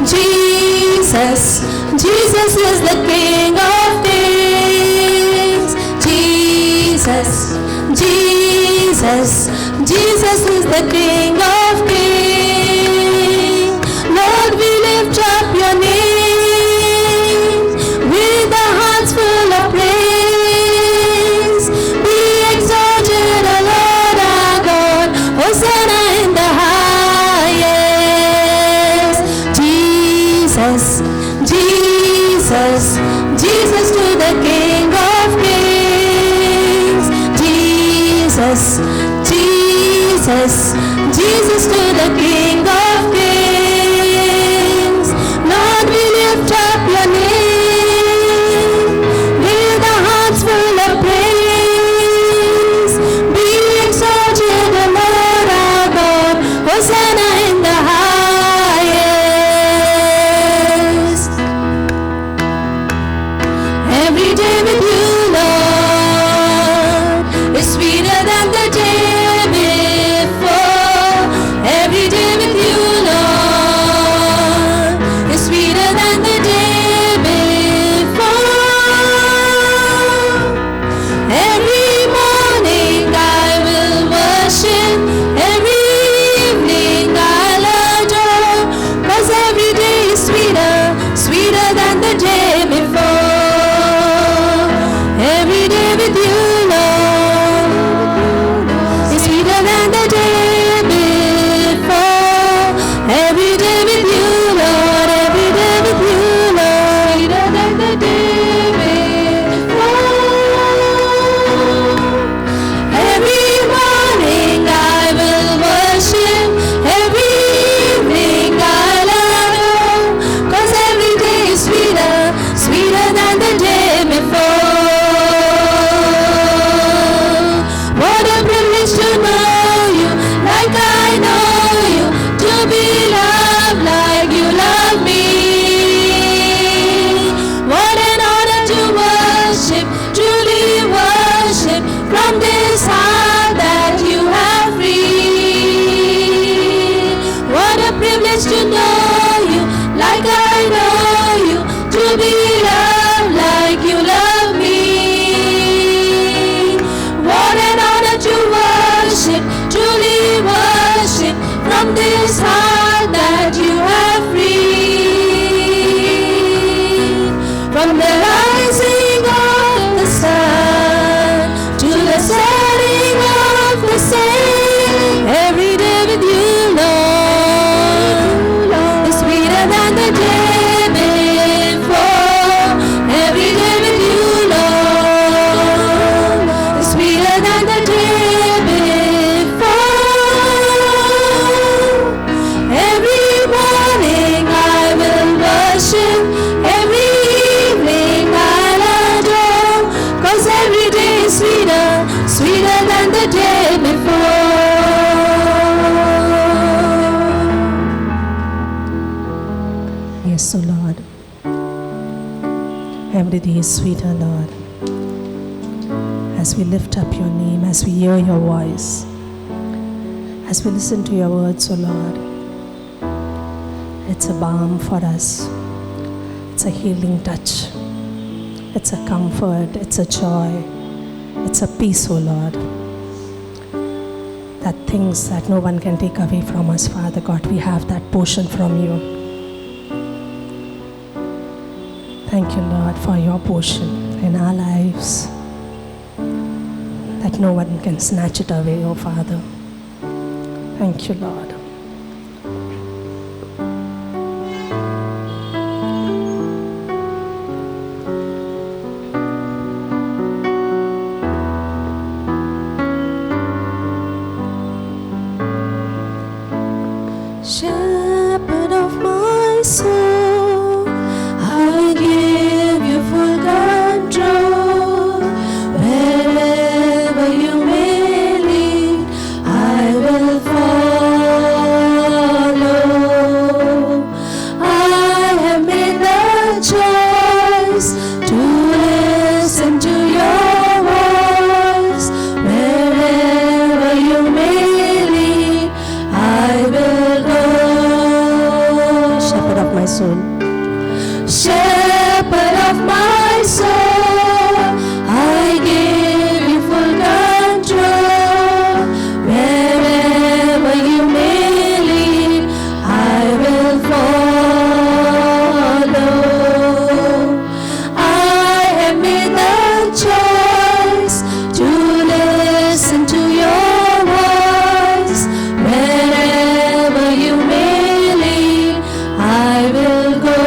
Jesus, Jesus is the King of Kings. Jesus, Jesus, Jesus is the King of Kings. Lord, we lift up your name with our hearts full of praise. Be exalted, O Lord our God, Hosanna in the highest. Jesus, Jesus, Jesus to the King of Kings. Jesus, Jesus, Jesus to the King of Kings. Lord, we lift up your name with our hearts full of praise. Be exalted, O Lord our God, Hosanna in the highest. Every day with you, Lord, is sweeter than the day before. Every day with you, Lord, is sweeter than the day before. Every morning I will worship, every evening I'll adore, 'cause every day is sweeter, sweeter than the day before. Every day with you, Lord, is sweeter than the day before. Every day with you, Lord, every day with you, Lord, sweeter than the day before. Every morning I will worship, every evening I'll adore, 'cause every day is sweeter, sweeter than the day before. What a privilege to know you like I know you, to be loved like you love me. What an honor to worship, truly worship, from this heart that you have free. What a privilege to know you like I know you, to be loved like you love me. What an honor to worship, truly worship, from this heart that you have free. From the rising of the sun to the setting of the same, every day with you, Lord, is sweeter than the day before. Every day with you, Lord, is sweeter than the day before. Every morning I will worship, every evening I'll adore, 'cause every day is sweeter, sweeter than the day before. Yes, O Lord. Every day is sweeter, Lord. As we lift up your name, as we hear your voice, as we listen to your words, O Lord, it's a balm for us. It's a healing touch. It's a comfort. It's a joy. It's a peace, O Lord. That things that no one can take away from us, Father God, we have that portion from you. Thank you, Lord, for your portion in our lives, that no one can snatch it away, oh Father. Thank you, Lord. Shepherd of my soul, I will give you full control. Wherever you may lead, I will follow. I have made the choice to listen to your voice. Wherever you may lead, I will go. my soul. Shepherd of my soul, I give you full control. Wherever you may lead, I will follow. I have made the choice to listen to your voice. Wherever you may lead, I will go.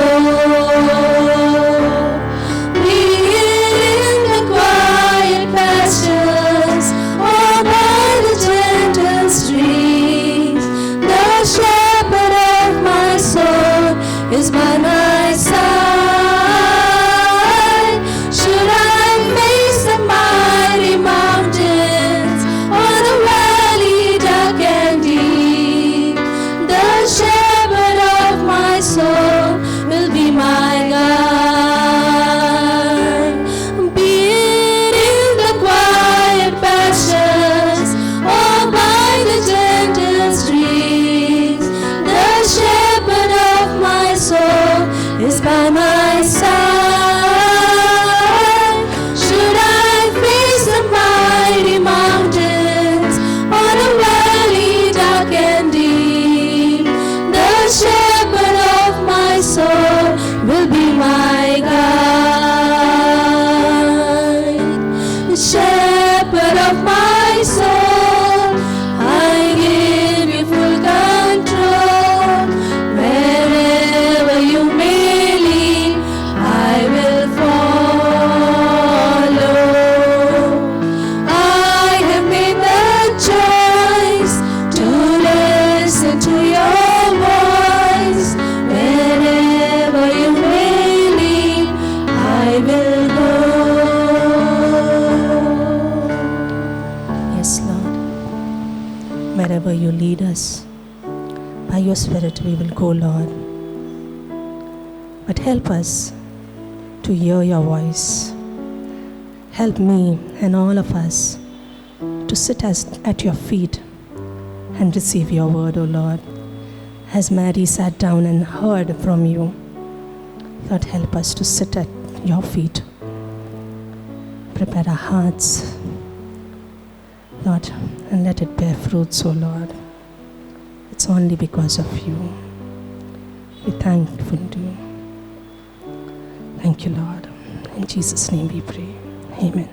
Be in the quiet pastures or by the gentle streams. The shepherd of my soul is by my side. Should I face the mighty mountains or the valley dark and deep, the shepherd of my soul will be my guide. Be it in the quiet pastures or by the gentle streams, the shepherd of my soul is by my side. Should I face the mighty mountains or the valley dark and deep, the shepherd of my soul will be my guide. The shepherd of my soul, I give you full control. Wherever you may lead, I will follow. I have made the choice to listen to your voice. Wherever you may lead, I will go. Yes, Lord. Wherever you lead us, by your Spirit we will go, Lord. But help us to hear your voice. Help me and all of us to sit at your feet and receive your word, O Lord. As Mary sat down and heard from you, Lord, help us to sit at your feet. Prepare our hearts, Lord, and let it bear fruits, O Lord. It's only because of you. We're thankful to you. Thank you, Lord. In Jesus' name we pray. Amen.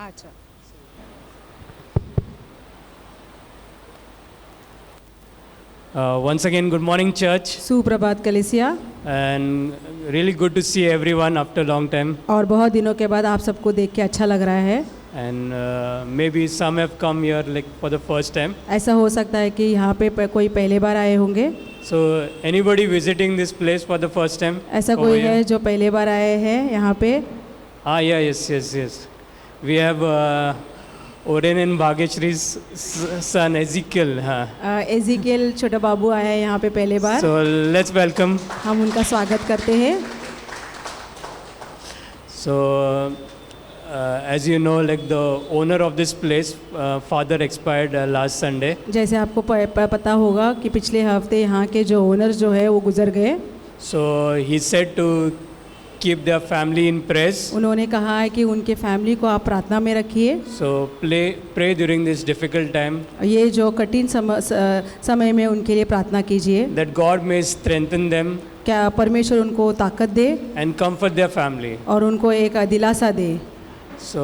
अच्छा Once again, good morning, church, सुप्रभात कलिसिया। and really good to see everyone after a long time. और बहुत दिनों के बाद आप सबको देख के अच्छा लग रहा है। And maybe some have come here like for the first time. ऐसा हो सकता है कि यहाँ पे कोई पहले बार आए होंगे। So anybody visiting this place for the first time? ऐसा over कोई here? है जो पहले बार आए हैं यहाँ पे? Yeah, yes. We have Oren and Bhageshri's son Ezekiel. एजिकियल छोटा बाबू आया है यहाँ पे पहले बार। So let's welcome. हम उनका स्वागत करते हैं। So as you know, like the owner of this place, father expired last Sunday. जैसे आपको पता होगा कि पिछले हफ्ते यहाँ के जो ओनर जो है वो गुजर गए। So he said to keep their family in prayers. उन्होंने कहा है कि उनके फैमिली को आप प्रार्थना में रखिए। So pray during this difficult time ये जो कठिन समय में उनके लिए प्रार्थना कीजिए, that God may strengthen them क्या परमेश्वर उनको ताकत दे and comfort their family. और उनको एक दिलासा दे। So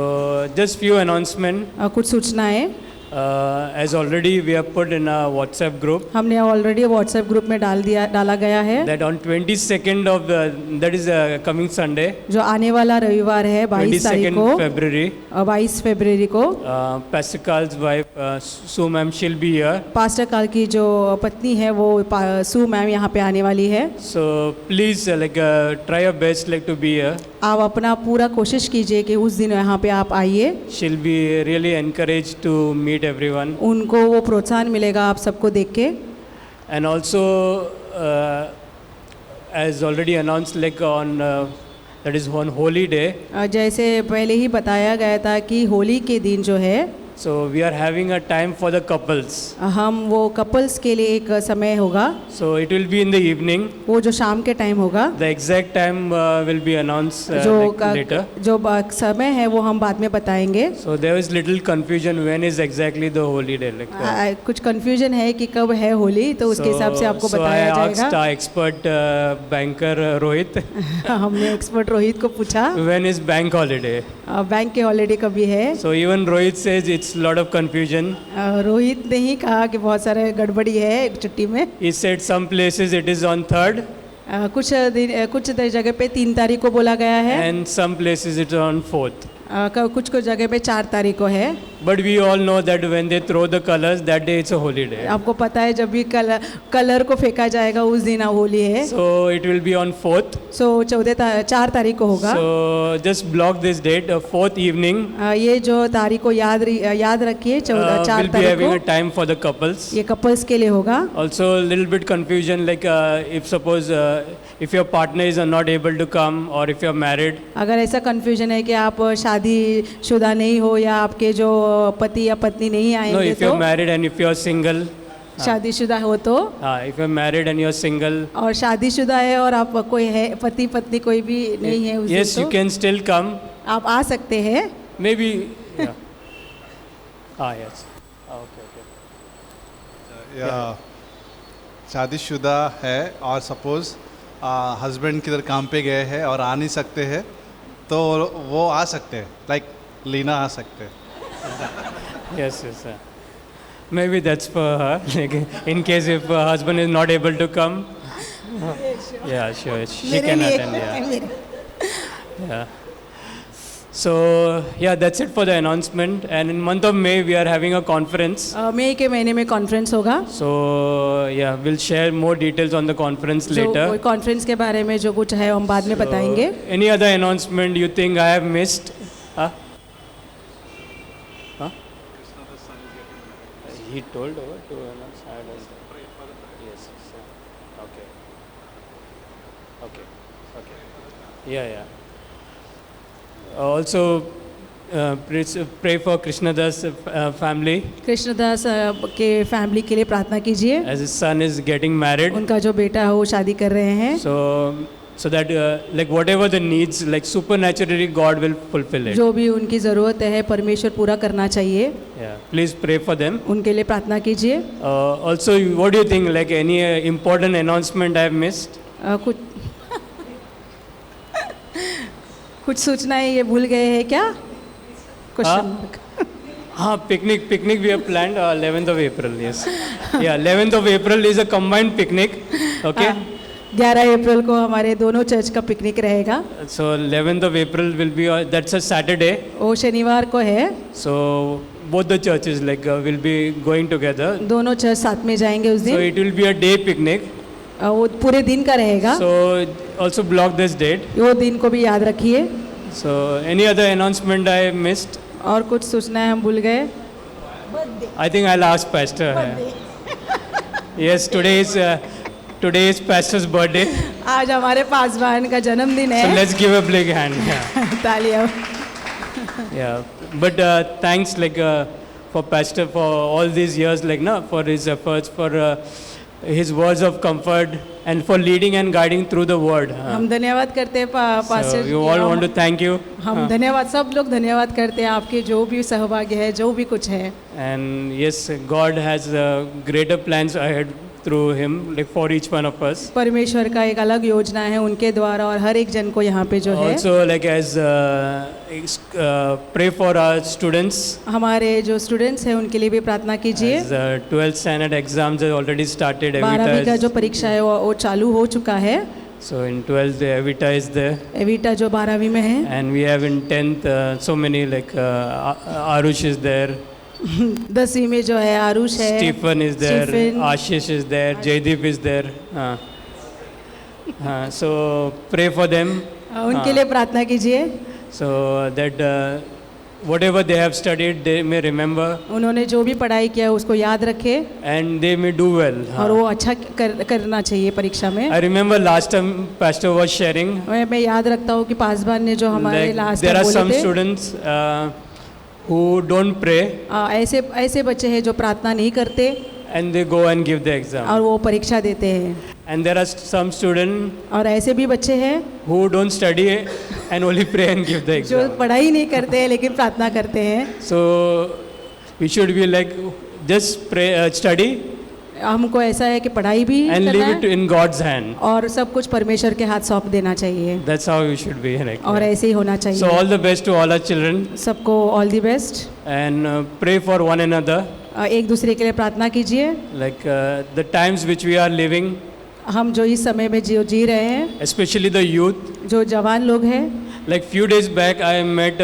just few announcement. कुछ सूचनाएं As already we have put in our WhatsApp group हमने ऑलरेडी व्हाट्सएप ग्रुप में डाला गया है that on 22nd of that is coming Sunday, जो आने वाला रविवार है 22 तारीख 22nd को, February, 22 फरवरी को Pastor Carl's wife Sue ma'am, she'll be here. Pastor काल की जो पत्नी है वो सू मैम यहाँ पे आने वाली है। So please try your best to be here. आप अपना पूरा कोशिश कीजिए कि उस दिन यहाँ पे आप आइए। She'll be really encouraged to meet everyone. उनको वो प्रोत्साहन मिलेगा आप सबको देख के। And also as already announced on that is on Holy Day. जैसे पहले ही बताया गया था कि होली के दिन जो है So we are having a time for the couples. हम वो कपल्स के लिए एक समय होगा, So it will be in the evening. वो जो शाम के टाइम होगा। The exact time will be announced later. जो समय है वो हम बाद में बताएंगे। So there is little confusion when is exactly the holy day. कुछ कंफ्यूजन है कि कब है होली, तो उसके हिसाब से आपको बताया जाएगा। So I asked our expert banker Rohit. हमने एक्सपर्ट रोहित को पूछा when is bank holiday? Bank के हॉलीडे कभी है? So even Rohit says it's lot of confusion. Rohit ने ही कहा कि बहुत सारे गड़बड़ी है छुट्टी में। He said some places it is on 3rd. कुछ जगह पे 3 तारीख को बोला गया है। And some places it is on 4th. कुछ जगह पे 4 तारीख को है। But we all know that when they throw the colors, that day it's a holy day. आपको पता है जब भी कलर को फेंका जाएगा उस दिन होली है। So it will be on 4th. So 4 तारीख को होगा। So just block this date, 4th evening. ये जो तारीख को याद रखिए, 4 तारीख को। We'll be having a time for the couples. ये कपल्स के लिए होगा। Also a little bit confusion if suppose if your partner is not able to come or if you're married. अगर ऐसा कंफ्यूजन है कि आप शादीशुदा नहीं हो या आपके जो पति या पत्नी नहीं आएंगे, No, if you're married and if you're single. शादीशुदा हो तो if you're married and you're single. और शादीशुदा है और आप कोई है पति पत्नी कोई भी नहीं है उस Yes, दिन you can still come. आप आ सकते हैं। Maybe. Yeah. Yes. Okay. या शादीशुदा है और सपोज हस्बैंड किधर काम पे गए हैं और आ नहीं सकते हैं, तो वो आ सकते हैं, लाइक लीना आ सकते हैं। Yes. Maybe that's for her. In case if her husband is not able to come. Yeah, sure. She can attend. Yeah. So yeah, that's it for the announcement. And in month of May we are having a conference. मई के महीने में conference होगा। So yeah, we'll share more details on the conference later. Conference के बारे में जो कुछ है हम बाद में बताएंगे। Any other announcement you think I have missed? He told over to announce. Yes. Okay. Yeah. Also, pray for Krishnadas family. Krishnadas के फैमिली के लिए प्रार्थना कीजिए। As his son is getting married. उनका जो बेटा है वो शादी कर रहे हैं। So that whatever the needs, supernaturally God will fulfill it. जो भी उनकी ज़रूरत है परमेश्वर पूरा करना चाहिए। Yeah, please pray for them. उनके लिए प्रार्थना कीजिए। Also, what do you think? Any important announcement I have missed? कुछ सूचनाएं ये भूल गए हैं क्या? Picnic we have planned 11th of April. Yes. Yeah, 11th of April is a combined picnic. Okay. 11 अप्रैल को हमारे दोनों चर्च का पिकनिक रहेगा। So 11th of April will be that's a Saturday. वो शनिवार को है। So both the churches will be going together. दोनों चर्च साथ में जाएंगे उस दिन। So it will be a day picnic. वो पूरे दिन का रहेगा। So also block this date. वो दिन को भी याद रखिए। So any other announcement I missed? और कुछ सूचनाएं हम भूल गए? I think I'll ask Pastor. Yes, today is Pastor's birthday. आज हमारे पासवान का जन्मदिन है। So let's give a big hand. Yeah. तालियां। Yeah, but thanks for Pastor for all these years, for his efforts, for his words of comfort and for leading and guiding through the word. हम धन्यवाद करते हैं pastor So ji we की। all want to thank you. हम धन्यवाद, सब लोग धन्यवाद करते हैं आपके जो भी सहभागी है, जो भी कुछ है। And yes, God has greater plans ahead through him, like for each one of us. परमेश्वर का एक अलग योजना है उनके द्वारा और हर एक जन को यहाँ पे जो है। Also, like as pray for our students. हमारे जो स्टूडेंट्स हैं उनके लिए भी प्रार्थना कीजिए। As 12th standard exams have already started. 12वीं का जो परीक्षा है वो चालू हो चुका है। So in 12th, Evita is there. एविटा जो 12वीं में है। And we have in 10th so many like Arush is there. 10वीं में जो है आरुष है, Stephen is there. Stephen, Ashish is there. Jaydeep is there. So pray for them. उनके लिए प्रार्थना कीजिए। So that whatever they have studied, they may remember. उन्होंने जो भी पढ़ाई किया उसको याद रखे And they may do well. और वो अच्छा करना चाहिए परीक्षा में। I remember last time Pastor was sharing. मैं याद रखता हूँ कि पासवान ने जो हमारे Like, लास्ट there में are some बोले थे, students who don't pray ऐसे बच्चे हैं जो प्रार्थना नहीं करते and they go and give the exam. और वो परीक्षा देते हैं। And there are some students और ऐसे भी बच्चे हैं who don't study and only pray and give the जो exam. पढ़ाई नहीं करते हैं लेकिन प्रार्थना करते हैं। So we should be like just pray, study हमको ऐसा है कि पढ़ाई भी and करना leave it है in God's hand. और सब कुछ परमेश्वर के हाथ सौंप देना चाहिए That's how we should be. Like, और ऐसे ही होना so चाहिए। all the best to all our children सबको all the best. and pray for one another. एक दूसरे के लिए प्रार्थना कीजिए। Like the times which we are living, हम जो इस समय में जी रहे हैं, especially the youth. जो जवान लोग हैं, Like few days back, I met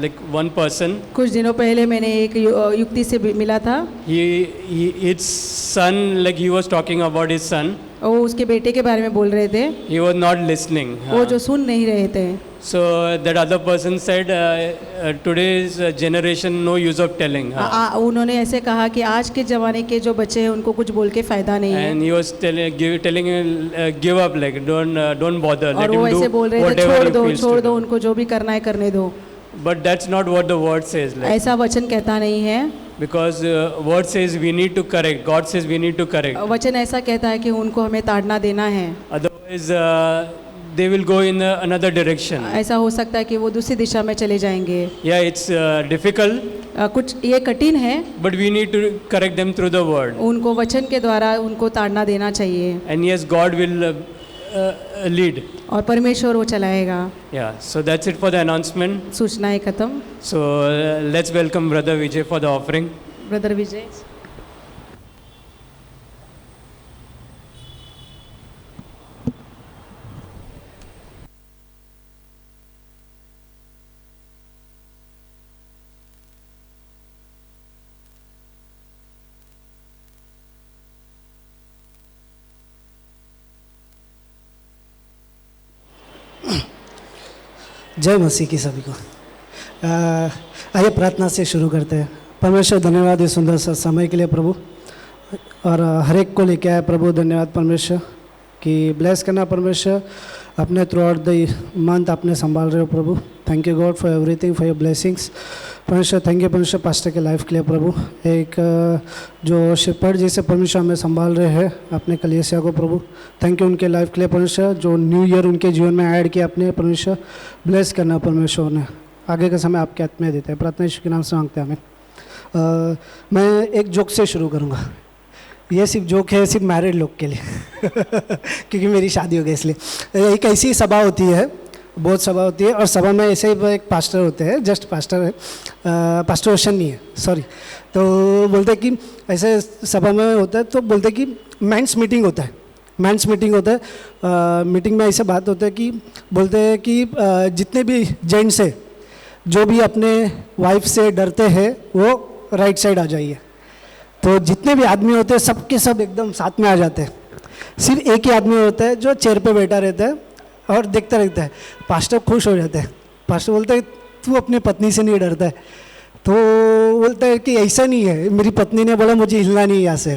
like one person. कुछ दिनों पहले मैंने एक युक्ति से मिला था। His son, like he was talking about his son. वो उसके बेटे के बारे में बोल रहे थे, He was not listening. वो जो सुन नहीं रहे थे। So that other person said, today's generation no use of telling. उन्होंने ऐसे कहा कि आज के ज़माने के जो बच्चे हैं उनको कुछ बोल के फ़ायदा नहीं है। And he was telling give up, like don't bother. और Let वो him ऐसे do बोल रहे थे, whatever he feels छोड़ to दो do. उनको, जो भी करना है करने दो। But that's not what the word says. Like, ऐसा वचन कहता नहीं है। because word says we need to correct. God says we need to correct. वचन ऐसा कहता है कि उनको हमें ताड़ना देना है। Otherwise, they will go in another direction. ऐसा हो सकता है कि वो दूसरी दिशा में चले जाएंगे। Yeah, it's difficult, कुछ ये कठिन है, but we need to correct them through the word. उनको वचन के द्वारा उनको ताड़ना देना चाहिए And yes, God will lead. और परमेश्वर वो चलाएगा। Yeah, so that's it for the announcement. सूचनाएं खत्म। So let's welcome Brother Vijay for the offering. Brother Vijay. जय मसीह की सभी को। आइए प्रार्थना से शुरू करते हैं। परमेश्वर धन्यवाद इस सुंदर सा समय के लिए प्रभु, और हर एक को लेके आए प्रभु। धन्यवाद परमेश्वर कि ब्लेस करना परमेश्वर, अपने थ्रू आउट द मंथ आपने संभाल रहे हो प्रभु। Thank you God for everything, for your blessings परमेश्वर। थैंक यू परमेश्वर पास्टर के लाइफ के लिए प्रभु। एक जो शेपर्ड जैसे परमेश्वर हमें संभाल रहे हैं अपने कलीसिया को प्रभु। थैंक यू उनके लाइफ के लिए परमेश्वर, जो न्यू ईयर उनके जीवन में ऐड किया अपने परमेश्वर। ब्लेस करना परमेश्वर ने, आगे का समय आपके हाथ में देते हैं। प्रार्थना यीशु के नाम से मांगते हैं हमें। मैं एक जोक से शुरू करूँगा। ये सिर्फ जोक है सिर्फ मैरिड लोग के लिए क्योंकि मेरी शादी हो गई इसलिए। एक ऐसी सभा होती है, बहुत सभा होती है, और सभा में ऐसे ही एक पास्टर होते हैं, जस्ट पास्टर है, पास्टर रोशन नहीं है, सॉरी। तो बोलते हैं कि ऐसे सभा में होता है, तो बोलते हैं कि मेंस मीटिंग होता है, मेंस मीटिंग होता है। मीटिंग में ऐसे बात होता है कि बोलते हैं कि जितने भी जेंट्स है जो भी अपने वाइफ से डरते हैं वो राइट साइड आ जाइए। तो जितने भी आदमी होते हैं सबके सब एकदम साथ में आ जाते हैं। सिर्फ एक ही आदमी होता है जो चेयर पे बैठा रहता है और देखता रहता है। पास्टर खुश हो जाता है। पास्टर बोलता है तू अपनी पत्नी से नहीं डरता है? तो बोलता है कि ऐसा नहीं है, मेरी पत्नी ने बोला मुझे हिलना नहीं यहाँ से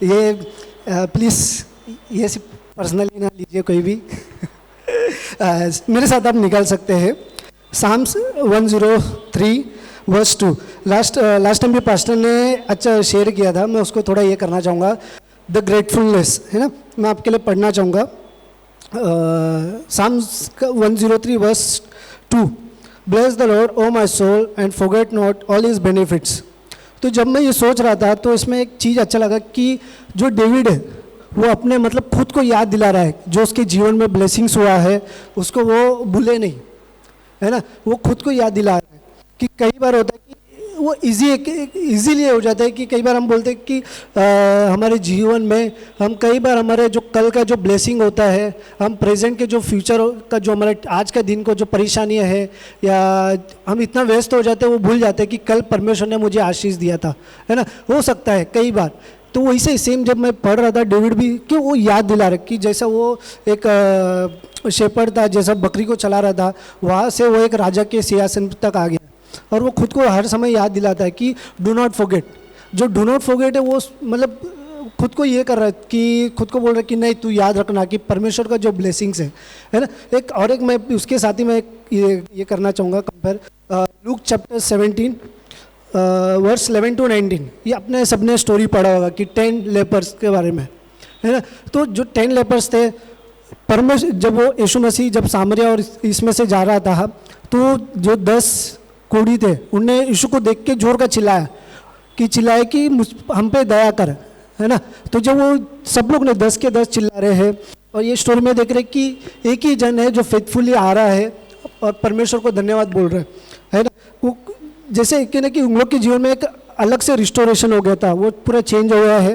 ये प्लीज़ ये सिर्फ पर्सनली ना लीजिए कोई भी मेरे साथ आप निकाल सकते हैं। Psalms 103 verse 2। लास्ट टाइम भी पास्टर ने अच्छा शेयर किया था, मैं उसको थोड़ा ये करना चाहूँगा। द ग्रेटफुलनेस है ना, मैं आपके लिए पढ़ना चाहूँगा। Psalms 103 verse 2, Bless the Lord, O my soul, and forget not all his benefits। तो जब मैं ये सोच रहा था तो इसमें एक चीज़ अच्छा लगा कि जो डेविड है वो अपने मतलब खुद को याद दिला रहा है, जो उसके जीवन में ब्लेसिंग्स हुआ है उसको वो भूले नहीं, है ना। वो खुद को याद दिला रहा है कि कई बार होता है कि वो इजीली हो जाता है कि कई बार हम बोलते हैं कि हमारे जीवन में हम कई बार हमारे जो कल का जो ब्लेसिंग होता है, हम प्रेजेंट के जो फ्यूचर का जो हमारे आज का दिन को जो परेशानियां है, या हम इतना व्यस्त हो जाते हैं वो भूल जाते हैं कि कल परमेश्वर ने मुझे आशीष दिया था, है ना। हो सकता है कई बार। तो वही से सेम जब मैं पढ़ रहा था डेविड भी, कि वो याद दिला रहा कि जैसा वो एक शेपर्ड था, जैसा बकरी को चला रहा था, वहाँ से वो एक राजा के सिंहासन तक आ गया, और वो खुद को हर समय याद दिलाता है कि डू नॉट फॉरगेट। जो डू नॉट फॉरगेट है वो मतलब खुद को ये कर रहा है कि खुद को बोल रहा है कि नहीं तू याद रखना कि परमेश्वर का जो ब्लेसिंग्स है ना। एक मैं उसके साथ ही मैं ये करना चाहूँगा compare, Luke chapter 17 verse 11 to 19। ये अपने सबने स्टोरी पढ़ा होगा कि 10 लेपर्स के बारे में, है ना। तो जो 10 लेपर्स थे, परमेश्वर जब वो यीशु मसीह जब सामरिया और इसमें से जा रहा था, तो जो 10 कोढ़ी थे उनने यीशु को देख के जोर का चिल्लाया कि हम पे दया कर, है ना। तो जब वो सब लोग ने 10 के 10 चिल्ला रहे हैं, और ये स्टोरी में देख रहे कि एक ही जन है जो फेथफुली आ रहा है और परमेश्वर को धन्यवाद बोल रहे है ना। वो जैसे कि ना कि उन लोग के जीवन में एक अलग से रिस्टोरेशन हो गया था, वो पूरा चेंज हो गया है,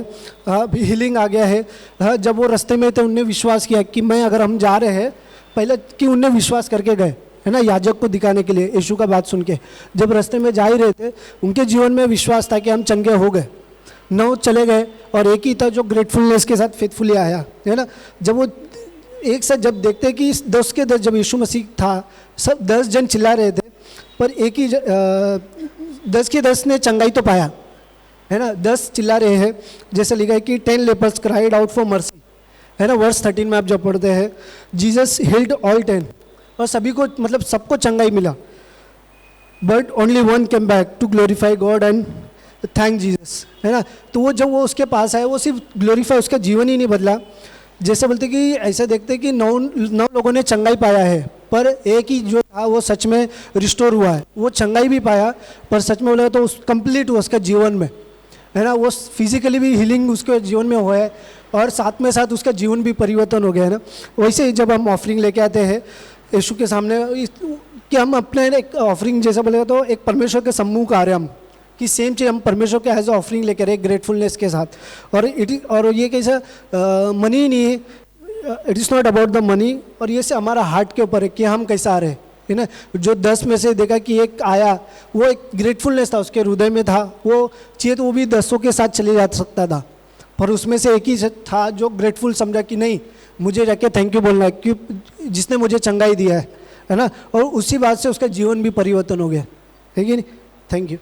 हीलिंग आ गया है। जब वो रास्ते में थे उनने विश्वास किया कि मैं अगर हम जा रहे हैं, पहले कि उनने विश्वास करके गए, है ना, याजक को दिखाने के लिए यीशु का बात सुन के। जब रास्ते में जा ही रहे थे उनके जीवन में विश्वास था कि हम चंगे हो गए, 9 चले गए और एक ही था जो ग्रेटफुलनेस के साथ फेथफुली आया, है ना। जब वो एक साथ जब देखते कि 10 के 10 जब यीशु मसीह था, सब 10 जन चिल्ला रहे थे, पर एक ही 10 के 10 ने चंगाई तो पाया, है ना। 10 चिल्ला रहे हैं, जैसे लिखा है कि 10 lepers cried out for mercy, है ना। वर्स 13 में आप जब पढ़ते हैं, जीसस हील्ड ऑल 10, और सभी को मतलब सबको चंगाई मिला, but only one came back to glorify God and thank Jesus, है ना। तो वो जब वो उसके पास आया, वो सिर्फ ग्लोरीफाई, उसका जीवन ही नहीं बदला। जैसे बोलते कि ऐसे देखते कि 9 लोगों ने चंगाई पाया है, पर एक ही जो था वो सच में रिस्टोर हुआ है। वो चंगाई भी पाया, पर सच में बोले तो उस कंप्लीट हुआ उसका जीवन में, है ना। वो फिजिकली भी हीलिंग उसके जीवन में हुआ है, और साथ में साथ उसका जीवन भी परिवर्तन हो गया, है ना। वैसे ही जब हम ऑफरिंग लेके आते हैं यीशु के सामने, कि हम अपने एक ऑफरिंग जैसा बोलेगा तो एक परमेश्वर के सम्मुख आ रहे हम, कि सेम चीज़ हम परमेश्वर के एज ऑफरिंग लेकर एक ग्रेटफुलनेस के साथ। और ये कैसा मनी नहीं है, it is not about the money, और ये से हमारा हार्ट के ऊपर है कि हम कैसा आ रहे हैं, है ना। जो 10 में से देखा कि एक आया, वो एक ग्रेटफुलनेस था उसके हृदय में था, वो चाहिए तो वो भी 10 के साथ चले जा सकता था, पर उसमें से एक ही था जो ग्रेटफुल समझा कि नहीं, मुझे जाके थैंक यू बोलना है कि जिसने मुझे चंगाई दिया है ना। और उसी बात से उसका जीवन भी परिवर्तन हो गया, है कि नहीं। Thank you.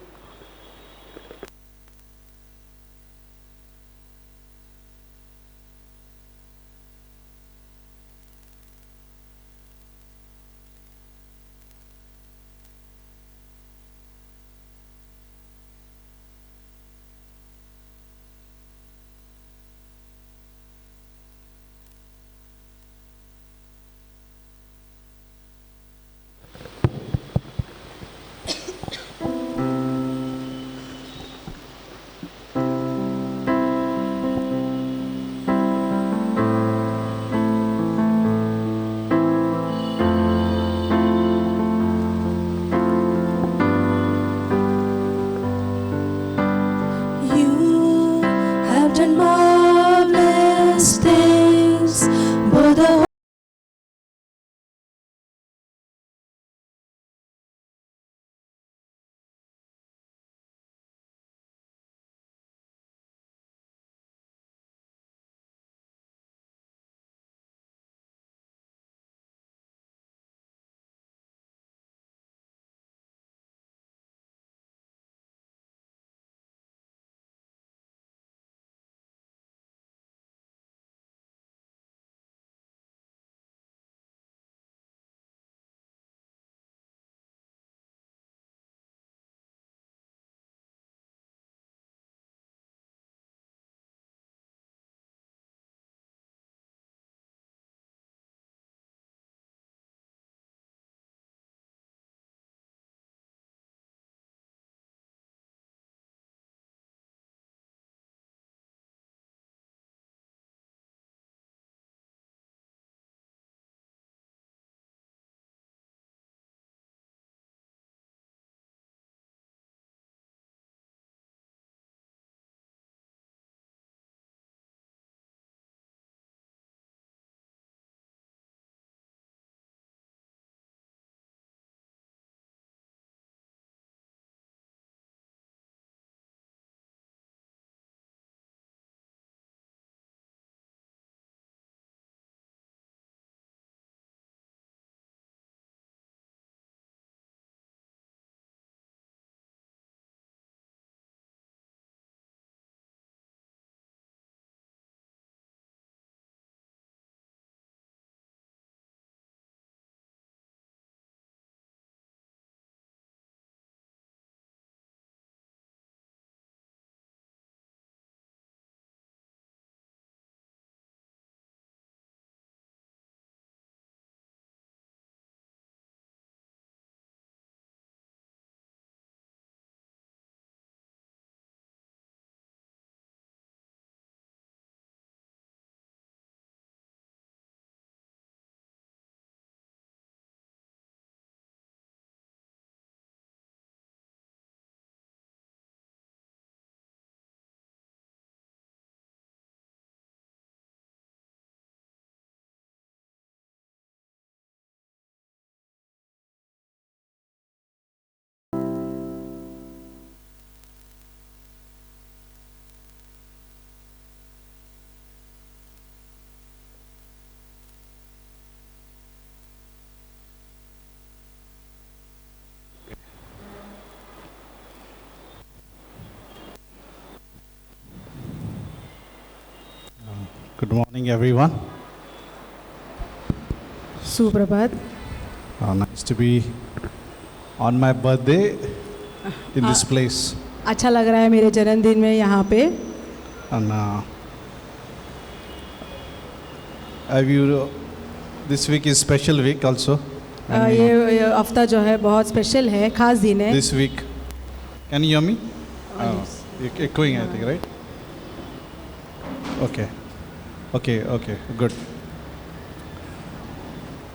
Good morning, everyone. सुप्रभात. Nice to be on my birthday in this place. अच्छा लग रहा है मेरे जन्मदिन में यहाँ पे. And this week is special week also. ये हफ्ता जो है बहुत स्पेशल है, खास दिन है. This week. Can you hear me? You're echoing, I think, right? Okay, good.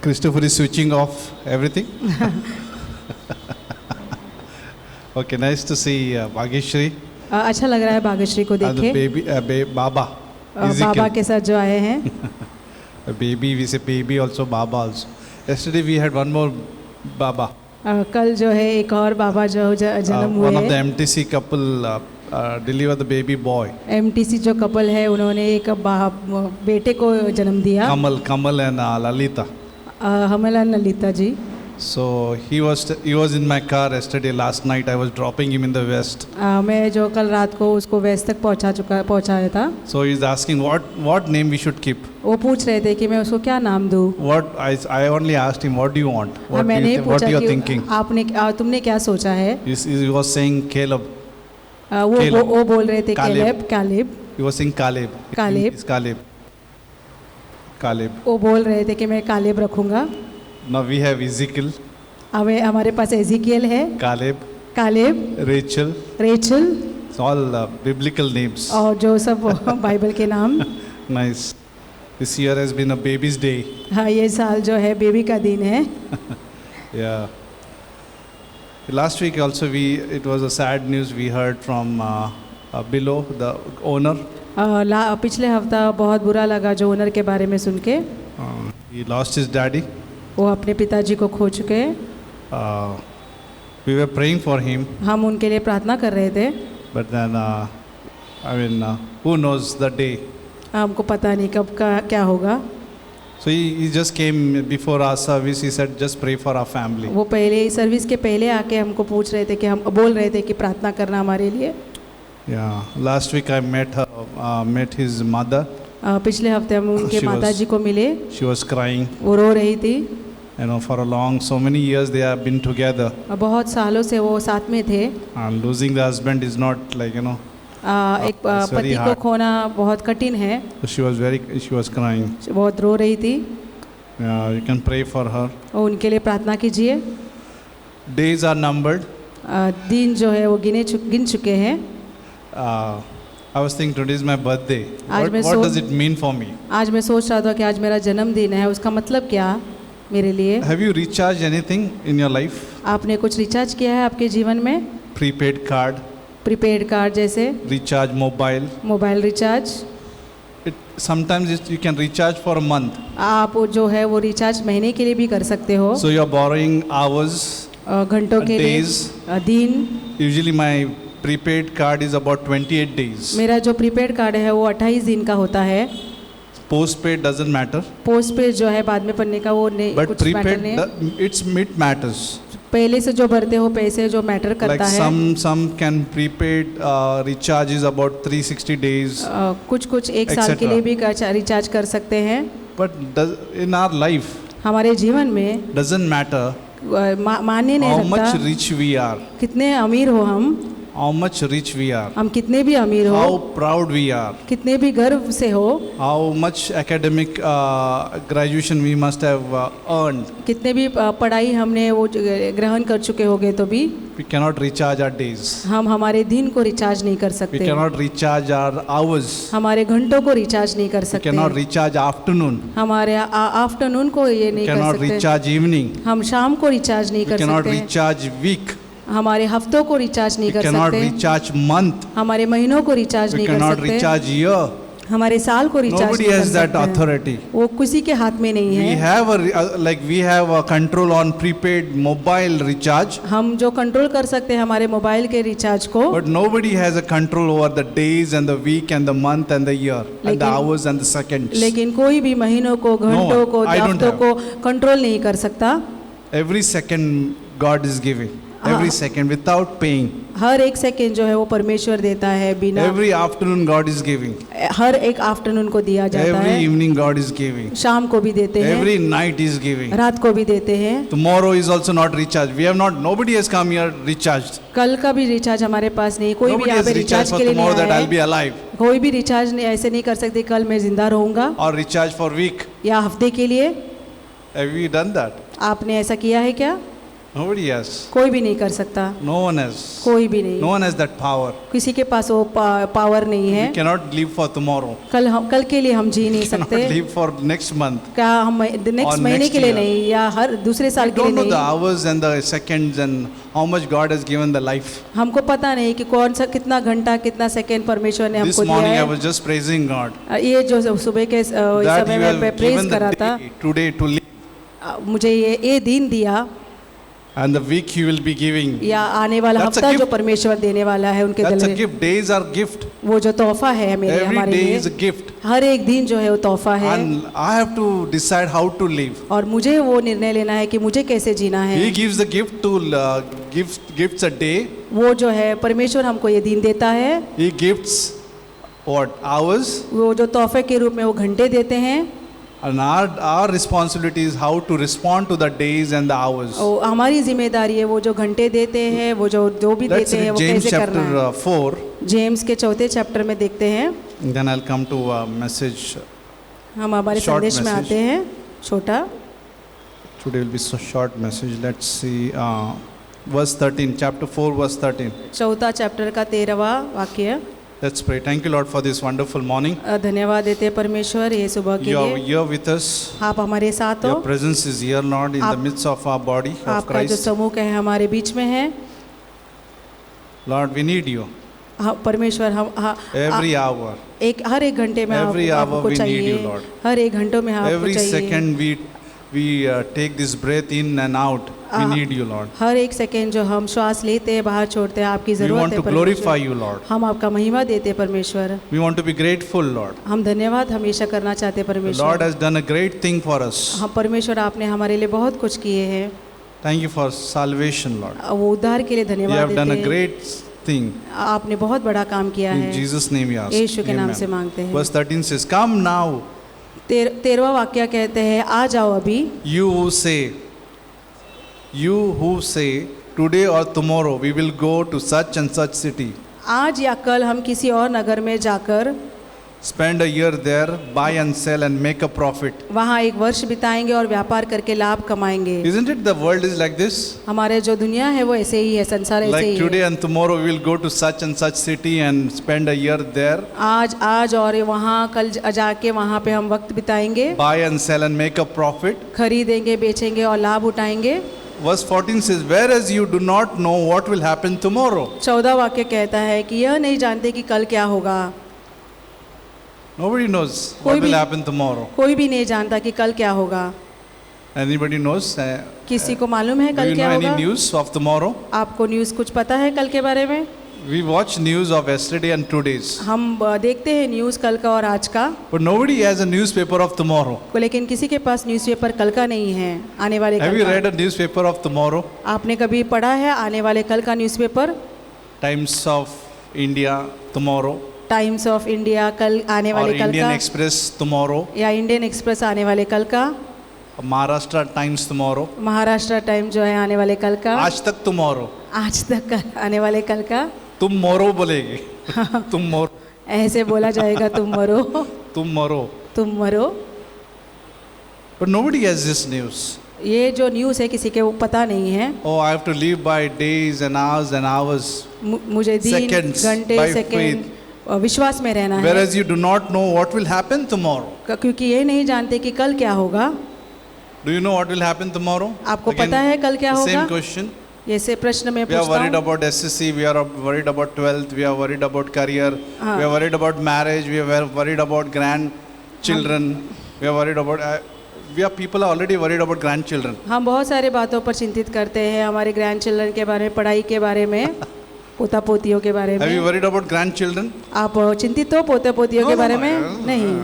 Christopher is switching off everything. Okay, nice to see Bhageshri. अच्छा लग रहा है भाग्यश्री को And the देखे. baby, Baba. बाबा के साथ जो आए हैं. A baby, we say baby also, Baba also. Yesterday we had one more Baba. कल जो है एक और बाबा जो जन्म हुए One of the हैं. MTC couple delivered the baby boy. MTC जो कपल है उन्होंने एक बेटे को जन्म दिया. Kamal and Lalita. हमला Lalita ji. So he was in my car yesterday. Last night I was dropping him in the west. मैं जो कल रात को उसको वेस्ट तक पहुंचाया था. So he's asking what name we should keep. वो पूछ रहे थे कि मैं उसको क्या नाम दूँ. What I only asked him, what do you want? What you are thinking? तुमने क्या सोचा है. He was saying Caleb. वो बोल रहे थे Caleb. He was saying Caleb. It's Caleb. वो बोल रहे थे कि मैं कालेब रखूंगा. Now we have Ezekiel. हमारे पास एजिकियल है. Caleb. Rachel. It's all biblical names. और जो सब बाइबल के नाम. Nice. This year has been a baby's day. हाँ, ये साल जो है बेबी का दिन है. Yeah. Last week also it was a sad news we heard from Bilo, the owner. पिछले हफ्ता बहुत बुरा लगा जो ओनर के बारे में सुन के. He lost his daddy. वो अपने पिताजी को खो चुके हैं. We were praying for him. हम उनके लिए प्रार्थना कर रहे थे. But then, who knows the day? हमको पता नहीं कब का क्या होगा. So he just came before our service. He said, just pray for our family. वो पहले सर्विस के पहले आके हमको पूछ रहे थे कि हम बोल रहे थे कि प्रार्थना करना हमारे लिए. Yeah. Last week I met his mother. पिछले हफ्ते हम उनके माताजी को मिले. She was crying. वो रो रही थी. For so many years they have been together. बहुत सालों से वो साथ में थे. And losing the husband is not एक पति को खोना बहुत कठिन है. So she was crying. बहुत रो रही थी. You can pray for her. और उनके लिए प्रार्थना कीजिए. Days are numbered. दिन जो है वो गिन चुके हैं. I was thinking today is my birthday. What does it mean for me? आज मैं सोच रहा था कि आज मेरा जन्मदिन है, उसका मतलब क्या मेरे लिए. Have you recharged anything in your life? आपने कुछ रिचार्ज किया है आपके जीवन में. Prepaid card. प्रीपेड कार्ड जैसे. Recharge mobile recharge. Sometimes you can recharge for a month. आप जो है वो रिचार्ज महीने के लिए भी कर सकते हो. So you are borrowing hours. घंटों के लिए. Days. दिन. Usually my prepaid card is about 28 days. मेरा जो प्रीपेड कार्ड है वो 28 दिन का होता है. Postpaid doesn't matter. पोस्टपेड जो है बाद में पढ़ने का वो नहीं. But कुछ मैटर नहीं. it matters. पहले से जो भरते हो पैसे जो मैटर करता है. Some can prepaid recharge is about 360 days. कुछ एक साल के लिए भी रिचार्ज कर सकते हैं. But in our life. हमारे जीवन में. Doesn't matter. माने नहीं how रखता. much rich we are. कितने अमीर हो हम. How much rich we are. हम कितने भी अमीर हो. How proud we are. कितने भी गर्व से हो. How much academic graduation we must have earned. कितने भी पढ़ाई हमने वो ग्रहण कर चुके होगे तो भी. We cannot recharge our days. हम हमारे दिन को रिचार्ज नहीं कर सकते. We cannot recharge our hours. हमारे घंटों को रिचार्ज नहीं कर सकते. We cannot recharge afternoon. हमारे आफ्टरनून को ये नहीं कर सकते. We cannot recharge evening. हम शाम को रिचार्ज नहीं कर सकते. We cannot recharge week. हमारे हफ्तों को रिचार्ज नहीं कर सकते. We cannot recharge month. हमारे महीनों को रिचार्ज नहीं कर सकते. We cannot recharge year. हमारे साल को रिचार्ज नहीं कर सकते. Nobody has that authority. वो किसी के हाथ में नहीं है. We have a control on prepaid mobile recharge. हम जो कंट्रोल कर सकते हैं हमारे मोबाइल के रिचार्ज को. But nobody has a control over the days and the week and the month and the year and the hours and the seconds. लेकिन कोई भी महीनों को, घंटों को, हफ्तों को कंट्रोल नहीं कर सकता. Every second God is giving. every second without paying. हर एक सेकेंड जो है वो परमेश्वर देता है बिना, Every afternoon God is giving. हर एक आफ्टरनून को दिया जाता Every है, evening God is giving. शाम को भी देते हैं, Every night is giving. रात को भी देते हैं। Tomorrow is also not recharged. We have not, nobody has come here recharged. कल का भी रिचार्ज हमारे पास नहीं, कोई भी Nobody यहाँ has पे recharged रिचार्ज for के लिए tomorrow नहीं that आया I'll be है। alive. कोई भी रिचार्ज नहीं, ऐसे नहीं कर सकते कल मैं जिंदा रहूंगा, Or recharge for week. या हफ्ते के लिए। Have we done that? आपने ऐसा किया है क्या? Nobody has. कोई भी नहीं कर सकता, No one has. कोई भी नहीं, No one has that power. किसी के पास वो पावर नहीं है। We cannot live for tomorrow. कल के लिए हम जी नहीं We cannot सकते, live for next month. क्या हम नेक्स्ट Or महीने next के लिए year. नहीं, या हर दूसरे साल We के लिए don't know the नहीं। hours and the seconds and how much God has given the life. हमको पता नहीं कि कौन सा कितना घंटा कितना सेकंड परमेश्वर ने This हमको morning I दिया was just praising God है। ये जो सुबह के that समय you में have मैं प्रेज given कर रहा the था, day today to live, मुझे ये दिन दिया, and the week He will be giving. या आने वाला That's a हफ्ता जो gift. परमेश्वर देने वाला है उनके That's दिल a में, gift. Days are gift. वो जो तोहफा है मेरे Every हमारे day लिए, is a gift. हर एक दिन जो है वो तोहफा है, And I have to decide how to live. और मुझे वो निर्णय लेना है कि मुझे कैसे जीना है। He gives the gift to gifts a day. वो जो है परमेश्वर हमको ये दिन देता है, He gifts what hours, वो जो तोहफे के रूप में वो घंटे देते हैं, and our responsibility is how to respond to the days and the hours. और हमारी जिम्मेदारी है वो जो घंटे देते हैं, वो जो भी Let's देते हैं read वो James कैसे करना है। chapter 4. जेम्स के 4 चैप्टर में देखते हैं, Then I'll come to a message. हम हमारे Short संदेश में message. आते हैं। छोटा Today will be so short message. Let's see verse 13, chapter 4, verse 13. 4 chapter का 13वां वाक्य। Let's pray. Thank you, Lord, for this wonderful morning. धन्यवाद देते हैं परमेश्वर ये सुबह के You are लिए, here with us. आप हमारे साथ हो, Your presence is here, Lord, in the आप- midst of our body of आपका जो Christ. समूह है हमारे बीच में है। Lord, we need you परमेश्वर हम every hour. हर एक घंटे में Every hour आपको we need चाहिए, you, Lord. हर एक घंटों में आपको Every चाहिए, second we take this breath in and out. We need you, Lord. हर एक सेकंड जो हम श्वास लेते हैं बाहर छोड़ते हैं आपकी We जरूरत want है to glorify परमेश्वर। you, Lord. हम आपका महिमा देते हैं परमेश्वर, We want to be grateful, Lord. हम धन्यवाद हमेशा करना चाहते हैं The Lord परमेश्वर। has done a great thing for us. हम परमेश्वर आपने हमारे लिए बहुत कुछ किए हैं, Thank you for salvation, Lord. वो उद्धार के लिए You धन्यवाद have done a देते हैं। great thing. आपने बहुत बड़ा काम किया In है, Jesus' name we ask. यीशु के नाम Amen. से मांगते हैं। Verse 13 says, Come now, 13वां वाक्य कहते हैं, आ जाओ अभी, you who say, today or tomorrow we will go to such and such city, आज या कल हम किसी और नगर में जाकर spend a year there, buy and sell and make a profit. वहाँ एक वर्ष बिताएंगे और व्यापार करके लाभ कमाएंगे। Isn't it the world is like this? हमारे जो दुनिया है वो ऐसे ही है, संसार ऐसे Like ही today है। and tomorrow we will go to such and such city and spend a year there, आज और वहाँ कल जाके वहाँ पे हम वक्त बिताएंगे, buy and sell and make a profit. खरीदेंगे बेचेंगे और लाभ उठाएंगे। Verse 14 says, whereas you do not know what will happen tomorrow. 14 वाक्य कहता है कि यह नहीं जानते कि कल क्या होगा। Nobody knows कोई what will भी- happen tomorrow. कोई भी नहीं जानता कि कल क्या होगा। Anybody knows? किसी को मालूम है Do कल you know क्या any होगा? news of tomorrow? आपको न्यूज़ कुछ पता है कल के बारे में? We watch news of yesterday and today's, हम देखते हैं न्यूज़ कल का और आज का, but nobody has a newspaper of tomorrow. लेकिन किसी के पास न्यूज़पेपर कल का नहीं है, आने वाले Have कल you का। read a newspaper of tomorrow? आपने कभी पढ़ा है आने वाले कल का newspaper? Times of India tomorrow, times of India कल आने or वाले कल Indian का, Express tomorrow, या इंडियन एक्सप्रेस आने वाले कल का, Maharashtra Times tomorrow, Maharashtra time जो है आने वाले कल का, आज तक tomorrow. आज तक का आने वाले कल का। तुम मोरो बोलेगी, तुम मोरो, ऐसे बोला जाएगा तुम मरो, तुम मरो. तुम मरो। But nobody has this news. ये जो न्यूज़ है किसी के वो पता नहीं है। Oh, I have to live by days and hours. मुझे दिन Seconds, घंटे by सेकंड विश्वास में रहना है, Whereas you do not know what will happen tomorrow. क्योंकि ये नहीं जानते कि कल क्या होगा। Do you know what will happen tomorrow? आपको Again, पता है कल क्या the होगा? Same question. ऐसे प्रश्न में We are पूछता worried हूँ। about SSC, we are worried about 12th, we are worried about career, we are worried about marriage, we are worried about grandchildren, we are worried about, people are already worried about grandchildren. हम बहुत सारे बातों पर चिंतित करते हैं, हमारे grand children के बारे में, पढ़ाई के बारे में, पोता पोतियों के बारे Have you में। worried about grandchildren? आप चिंतित हो पोते पोतियों के बारे में? नहीं।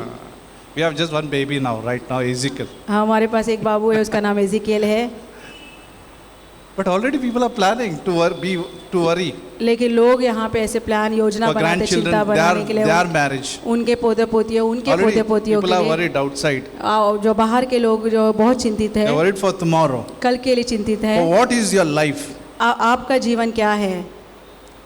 We have just one baby now, right now, Ezekiel. हाँ, हमारे पास एक बाबू है, उसका नाम एजिकियल है। But already people are planning to worry लेकिन लोग यहाँ पे ऐसे प्लान योजना for बनाते, चिंता grandchildren, बनाने के लिए their marriage. उनके पोते पोतियों उनके Already पोते पोतियों people are के लिए worried outside. जो बाहर के लोग जो बहुत चिंतित They're है, worried for tomorrow. कल के लिए चिंतित है। For what is your life? आपका जीवन क्या है?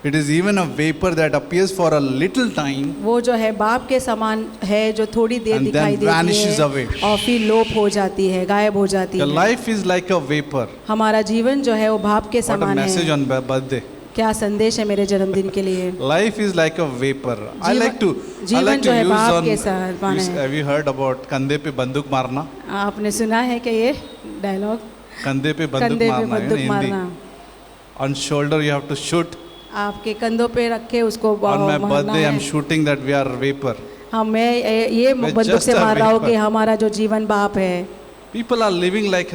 It is even a vapor that appears for a little time वो जो है बाप के समान है, जो थोड़ी देर And then दिखाई देती vanishes है away. और फिर लोप हो जाती है, गायब हो जाती your है। life is like a vapor. हमारा जीवन जो है वो भाप के What a समान message है। on birthday. क्या संदेश है मेरे जन्मदिन के लिए? Life is like a vapor. I like to जीवन जो है use बाप on. के समान है। Have you heard about कंधे पे बंदूक मारना? आपने सुना है कि ये डायलॉग? कंधे पे बंदूक कंधे पे मारना है बंदूक ना मारना। Hindi. On shoulder you have to shoot. आपके कंधों पे रख के उसको On my मारना birthday I'm है। shooting that we are vapor. हाँ, मैं ये मैं बंदूक just से a मार रहा हूँ vapor. कि हमारा जो जीवन बाप है। People are living like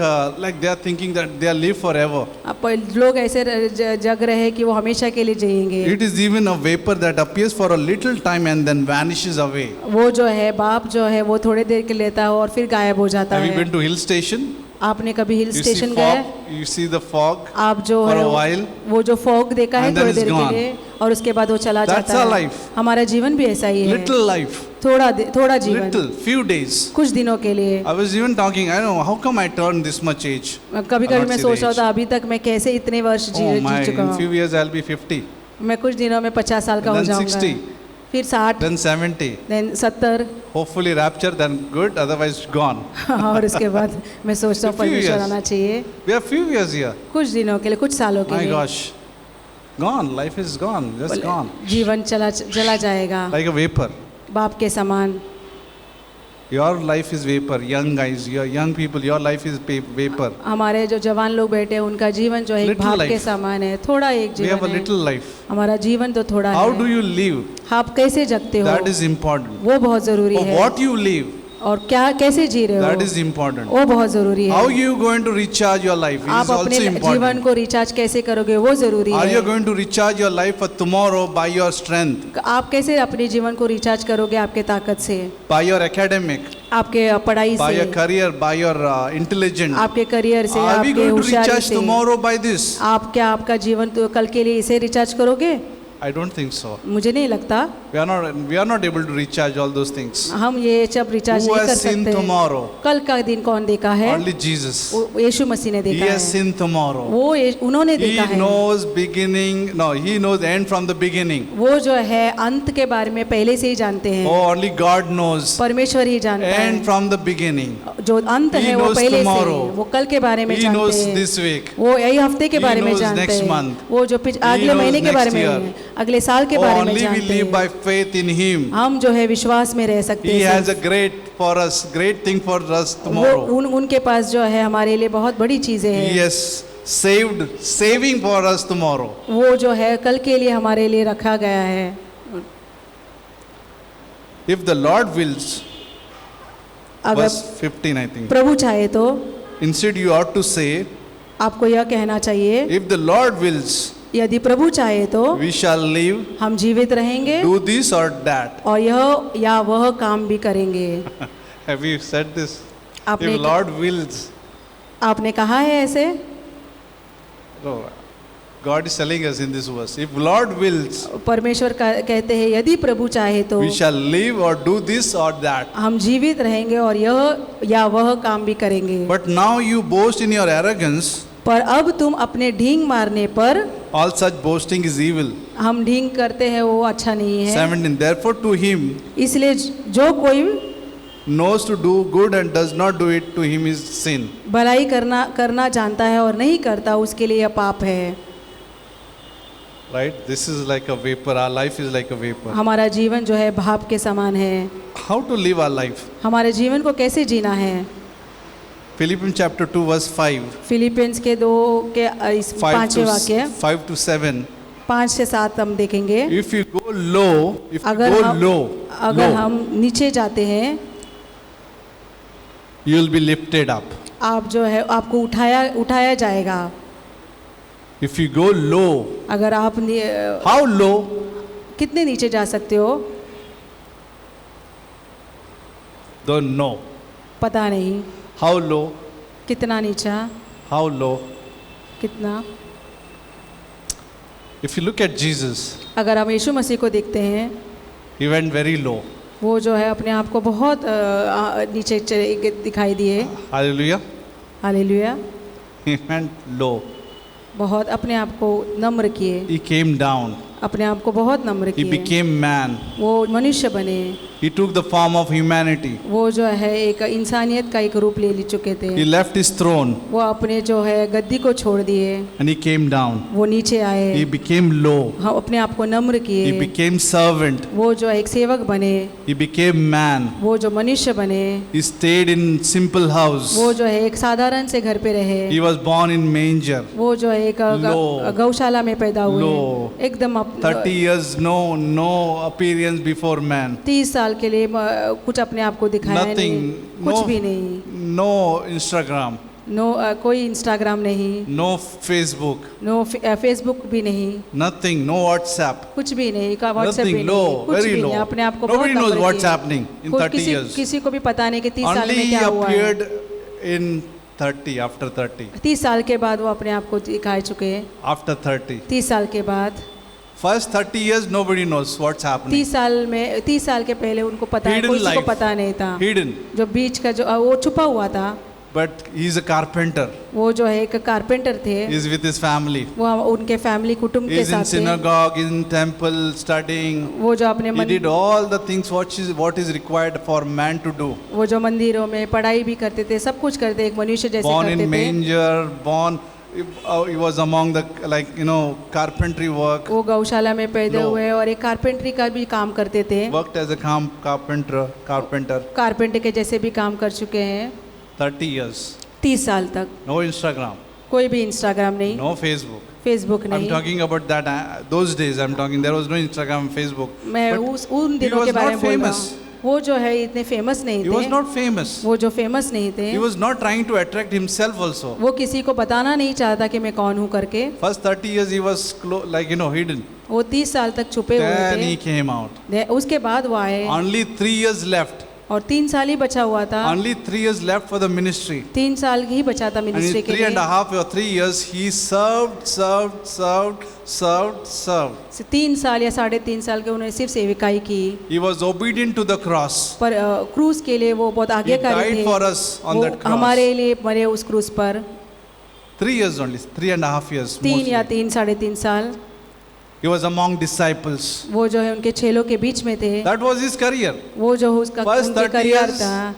they are thinking that they are live forever. अब लोग ऐसे जग रहे हैं कि वो हमेशा के लिए जिएंगे। It is even a vapor that appears for a little time and then vanishes away. वो जो है बाप जो है वो थोड़े देर के लेता है और फिर गायब हो जाता Have you है। been to hill station? आपने कभी हिल You see स्टेशन गए? fog. You see the fog. आप जो For है a while. वो जो फॉग देखा है And then थोड़ी it's देर के gone. लिए और उसके बाद वो चला That's जाता our है। life. हमारा जीवन भी ऐसा ही है। Little life. थोड़ा जीवन, Little. Few days. कुछ दिनों के लिए। I was even talking. I don't know how come I turned this much age. कभी I'm कभी not मैं see सोच the रहा age. था अभी तक मैं कैसे इतने वर्ष Oh my! जी चुका In few हूँ। years I'll be 50. मैं कुछ दिनों में 50 साल का हो Then जाऊंगा। 60. फिर 60, Then 70. then 70 Hopefully rapture. Then good. Otherwise gone. और उसके बाद मैं सोचता हूँ A few परमेश्वर years. आना चाहिए। We have few years here. कुछ दिनों के लिए, कुछ सालों के My लिए। gosh. Gone. Life is gone. Just gone. जीवन चला जाएगा Like a vapor. बाप के समान। Your life is vapor. Young guys, your young people, your life is vapor. हमारे जो जवान लोग बैठे हैं उनका जीवन जो है एक Little भाप के life. समान है, थोड़ा एक We have a जीवन है। little life. हमारा जीवन तो थोड़ा How है। do you live? आप कैसे जगते हो That is important. वो बहुत जरूरी Or है। what you live, और क्या कैसे जी रहे that हो is important. वो बहुत जरूरी How है। you going to recharge your life आप is अपने also जीवन important. को रिचार्ज कैसे करोगे वो जरूरी Are you है। going to recharge your life for tomorrow by your strength, आप कैसे अपने जीवन को रिचार्ज करोगे आपके ताकत से, by your academic, आपके पढ़ाई by your से, career, by your intelligence? आपके करियर से, Are we आपके going to होशियारी recharge से। tomorrow by this? आप क्या आपका जीवन तो कल के लिए इसे रिचार्ज करोगे? I don't think so. मुझे नहीं लगता। We are not able to recharge all those things. हम ये सब रिचार्ज Who नहीं कर has seen सकते। tomorrow? कल का दिन कौन देखा है? Only Jesus. वो यीशु मसीह ने He देखा has है। seen tomorrow. उन्होंने He देखा है। knows beginning. No, he knows end from the beginning. वो जो है अंत के बारे में पहले से ही जानते हैं। Oh, only God knows परमेश्वर ही जानता end है। from the beginning. जो अंत He है वो knows पहले से, tomorrow. वो कल के बारे में He जानते knows हैं। this week. वो यही हफ्ते के He बारे में knows जानते next हैं। month. वो जो अगले knows महीने के next बारे में, year. अगले साल के Oh, बारे में only we जानते live हैं। by faith in Him. हम जो है विश्वास में रह सकते He हैं। has a great thing for us वो tomorrow. उनके पास जो है हमारे लिए बहुत बड़ी चीजें He हैं। has saving for us tomorrow. वो जो है कल के लिए हमारे लिए रखा गया है। If the Lord wills, अगर verse 15 I think. प्रभु चाहे तो Instead you ought to say, आपको यह कहना चाहिए, if the Lord wills, यदि प्रभु चाहे तो we shall live, हम जीवित रहेंगे do this or that. और यह या वह काम भी करेंगे। Have you said this? आपने If Lord wills. आपने कहा है ऐसे? No, God is telling us in this verse, if Lord wills, परमेश्वर कहते हैं यदि प्रभु चाहे तो we shall live or do this or that. हम जीवित रहेंगे और यह या वह काम भी करेंगे। But now you boast in your arrogance, पर अब तुम अपने ढींग मारने पर, all such boasting is evil. हम ढींग करते हैं वो अच्छा नहीं है। 17. Therefore to him इसलिए जो कोई knows to do good and does not do it, to him is sin. भलाई करना जानता है और नहीं करता उसके लिए यह पाप है। Right? This is like a vapor. Our life is like a vapor. हमारा जीवन जो है भाप के समान है। How to live our life? हमारे जीवन को कैसे जीना है? Philippians chapter 2 verse 5. फिलिपियंस के 2 के इस 5वें वाक्य 5 to 7. 5 से 7 हम देखेंगे। If you go low, if you अगर go हम low, हम नीचे जाते हैं, you will be lifted up. आप जो है आपको उठाया जाएगा। If you go low, अगर आप how low? कितने नीचे जा सकते हो Don't know. पता नहीं। How low? कितना नीचा? How low? कितना If you look at Jesus, अगर हम यीशु मसीह को देखते हैं, he went very low. वो जो है अपने आप को बहुत नीचे दिखाई दिए। Hallelujah. Hallelujah. He went low. बहुत अपने आप को नम्र किए, He came down. अपने आप को बहुत नम्र He किए। became man. वो मनुष्य बने, He took the form of humanity. वो जो है एक इंसानियत का एक रूप ले चुके थे। He left his throne वो अपने जो है गद्दी को छोड़ दिए, and he came down. वो नीचे आए, He became low. हम अपने आप को नम्र He किए। became servant. वो जो एक सेवक बने, He became man. वो जो मनुष्य बने, He stayed in simple house. वो जो है एक साधारण से घर पे रहे। He was born in manger. वो जो है एक Low. गौशाला में पैदा हुए, Low. एकदम 30 years, no appearance before man. 30 साल के लिए कुछ अपने आप को दिखाया Nothing. नहीं, कुछ भी नहीं, No Instagram. कोई इंस्टाग्राम नहीं, No Facebook. फेसबुक भी नहीं, Nothing. No WhatsApp. कुछ भी नहीं, का व्हाट्सएप भी Nothing. नहीं, Low. कुछ Very भी low. नहीं, अपने आप को Nobody बहुत knows नम्र what's किए। happening in 30 years. किसी को भी पता नहीं कि 30 साल Only में he क्या हुआ है। appeared in 30, after 30. 30 साल के बाद वो अपने आप को दिखा चुके हैं। After 30. 30 साल के बाद, First 30 years, nobody knows what's happening. 30 साल के पहले उनको पता है, Hidden किसी को life. पता नहीं था। Hidden. जो बीच का जो वो छुपा हुआ था, But he's a carpenter. वो जो है एक कारपेंटर थे, He's with his family. वो उनके फैमिली कुटुंब के He's in साथ थे। synagogue, in temple, studying. वो जो अपने He did all the things what is required for man to do. वो जो मंदिरों में पढ़ाई भी करते थे, सब कुछ करते, एक मनुष्य जैसे Born करते in थे। manger, born. He was among the carpentry work. वो गौशाला में पैदा No. हुए और एक कारपेंटरी का भी काम करते थे। Worked as a carpenter. Carpenter के जैसे भी काम कर चुके हैं 30 years. 30 साल तक। No Instagram. कोई भी इंस्टाग्राम नहीं, No Facebook. फेसबुक I'm नहीं। talking about that. Those days I'm talking. There was no Instagram, Facebook. मैं But उन he दिनों was के बारे not में बोल रहा famous. हूँ। वो जो है इतने फेमस नहीं He was थे, not famous. वो जो फेमस नहीं थे, He was not trying to attract himself also. वो किसी को बताना नहीं चाहता कि मैं कौन हूँ करके। First 30 years he was hidden. वो 30 साल तक छुपे Then हुए he came out. थे। उसके बाद वो आए Only 3 years left. और 3 साल ही बचा हुआ था। Only 3 years left for the ministry. 3 साल ही बचा था And in मिनिस्ट्री के 3.5 लिए। or 3 years he served. 3 साल या 3.5 साल के उन्होंने सिर्फ सेविकाई की, He was obedient to the cross. पर क्रूस के लिए वो बहुत He आज्ञाकारी died थे। for us on वो that cross. हमारे लिए मरे उस क्रूस पर। 3 years only. 3.5 years. 3 या mostly. 3.5 साल He was among disciples. वो जो है उनके चेलों के बीच में थे। That was his career. वो जो उसका First उनके 30 करियर years, था।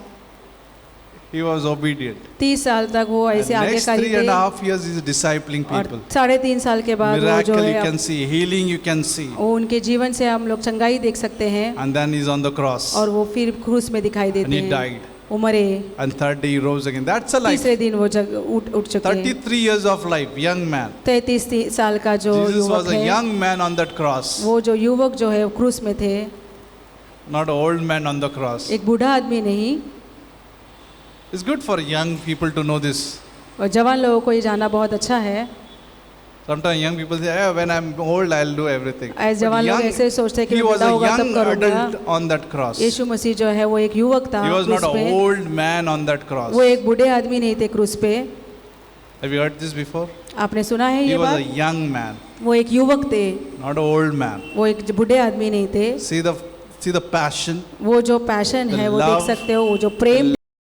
He was obedient. 30 साल तक वो And ऐसे next आज्ञाकारी थे 3.5 years he is discipling और people. 3.5 साल के बाद वो जो Miracle you है can see, healing you can see. वो उनके जीवन से हम लोग चंगाई देख सकते हैं। And then he's on the cross. और वो फिर क्रूस में दिखाई And देते he हैं। died. वो मरे, And third day he rose again. That's a life. तीसरे दिन वो उठ चुके हैं। 33 years of life, young man. 33 साल का जो Jesus was युवक a है, young man on that cross. वो जो युवक जो है क्रूस में थे, Not an old man on the cross. एक बूढ़ा आदमी नहीं। It's good for young people to know this. और जवान लोगों को ये जानना बहुत अच्छा है। Sometimes young people say, "Hey, when I'm old, I'll do everything." ऐसे जवान लोग ऐसे सोचते हैं कि he मैं was बड़ा a होगा तब young करूँगा। adult on that cross. यीशु मसीह जो है वो एक युवक था He was not क्रूस an पे। old man on that cross. वो एक बूढ़े आदमी नहीं थे क्रूस पे। Have you heard this before? आपने सुना है He ये was a बात? young man, वो एक युवक थे, not an old man. वो एक बूढ़े आदमी नहीं थे। See the passion, वो जो पैशन The है वो देख love, सकते हो, वो जो प्रेम